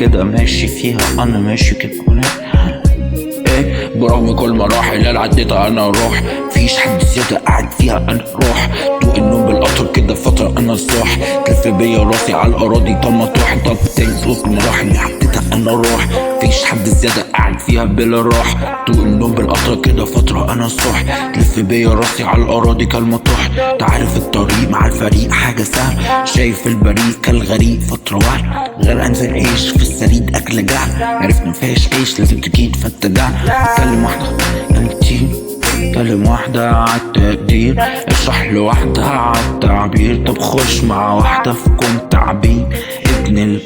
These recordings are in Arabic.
كده ماشي فيها، انا ماشي كده برغم كل مراحل اللي عديتها انا روح، فيش حد زيادة قاعد فيها انا روح. طوق النوم بالقطر كده فترة انا صاح، تلف بيا راسي على الاراضي طمطوح. طب تاني طوق المراحل اللي عديتها انا روح، فيش حد زيادة قاعد فيها بلا راح. طوق النوم بالقطر كده فترة انا صاح، تلف بيا راسي على الاراضي كالمطاح. تعرف الطريق مع الفريق حاجة سهل، شايف البريق كالغريق فترة واحد. غير انزل عيش في السريد اكل جعل، عرفت مفيهاش عيش لازم تجيد فالتجعل. كلم واحدة كلمتين، كلم واحدة عالتقدير، اشرح لواحدة عالتعبير. طب خش مع واحدة في كون تعبير، ابن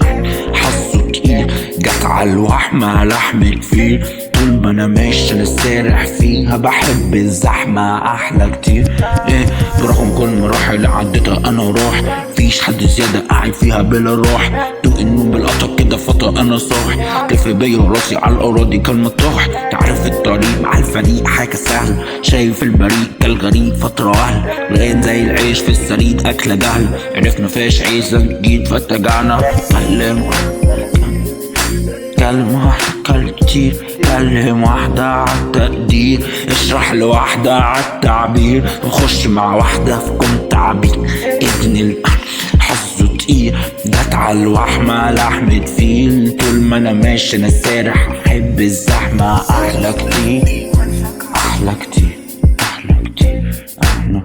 حظه تقيل جت عالوحمة لحم الفيل. طول ما انا ماشي انا سارح فيها، بحب الزحمة احلى كتير. برغم كل مراحل اللي عديتها انا روح، فيش حد زيادة قاعد فيها بلا روح. طوق النوم بالقطر كده فترة انا صاح، تلف بيا راسي على الاراضي كالمطاح. تعرف الطريق مع الفريق حاجة سهل، شايف البريق كالغريق فترة وهل. لغاية زي العيش في السريد اكلة جهل، عرفنا مفيهاش عيش لازم جديد فاتجعنا. كلم واحدة كلم كتير، كلم واحدة عالتقدير، اشرح لواحدة عالتعبير. نخش مع واحدة في كون تعبير، ابن حظه تقيل جت عالوحمة لحمة فيل. طول ما انا ماشي انا سارح، احب الزحمة احلى كتير، احلى كتير، احلى كتير، احلى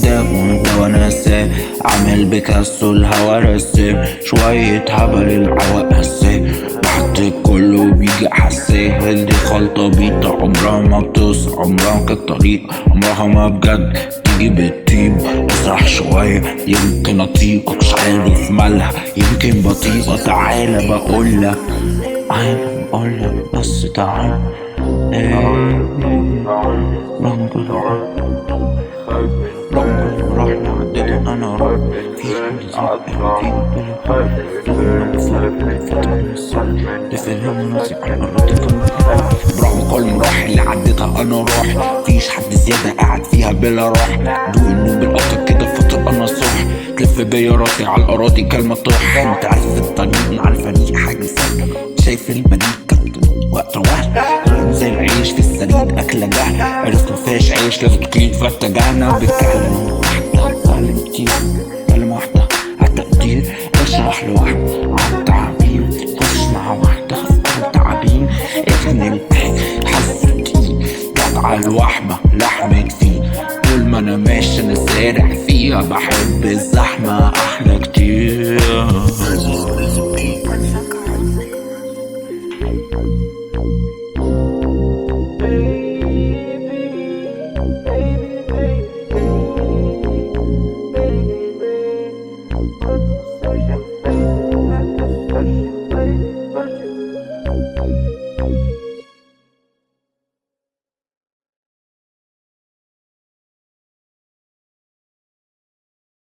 ده وانا سايق عامل بيكاسو الهوا رسام، شوية هبل العواق هساه، بحط كله بيجي حساه. دي خلطة بيضة عمرها ما بتوصل، عمرها كالطريق، عمرها ما بجد تيجي بالطيب. اسرح شوية يمكن اطيق، مش عارف مالها يمكن بطيئة. تعالى بقولك، تعالى بقولك بس تعالى. رغم كل راح لعدته انا راح، في حد زيادة في برغم كل مراحل اللي عديتها انا روح، فيش حد زيادة قاعد فيها بلا راح. دوق النوم بالقطر كده فترة انا صاح، تلف بيا راسي على الاراضي كالمطاح. انت عارف الطريق مع الفريق حاجة سهلة، شايف المدينة وقت واحد. زي العيش في السريد اكلة جهل، عرفت مفيهاش عيش لازم تكيد فاتجعنا. بتكلم واحدة كلم كتير، كلم واحدة عالتقدير، اشرح لواحدة عالتعبير. خش مع واحدة في كون تعبير، ابن حظه تقيل جت عالوحمة لحمة فيل. طول ما انا ماشي انا سارح فيها، بحب الزحمة احلى كتير.